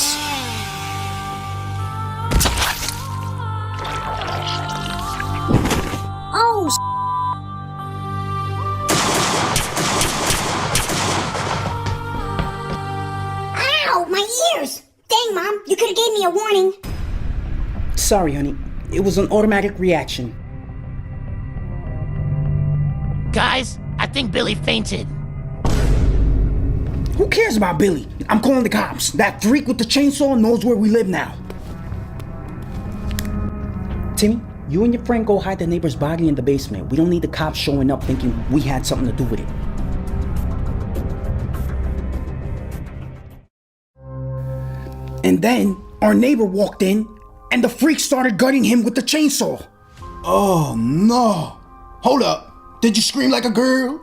us! Oh, ow, my ears! Dang, Mom, you could've gave me a warning. Sorry, honey. It was an automatic reaction. Guys, I think Billy fainted. Who cares about Billy? I'm calling the cops. That freak with the chainsaw knows where we live now. Timmy, you and your friend go hide the neighbor's body in the basement. We don't need the cops showing up thinking we had something to do with it. And then our neighbor walked in and the freak started gutting him with the chainsaw. Oh no! Hold up! Did you scream like a girl?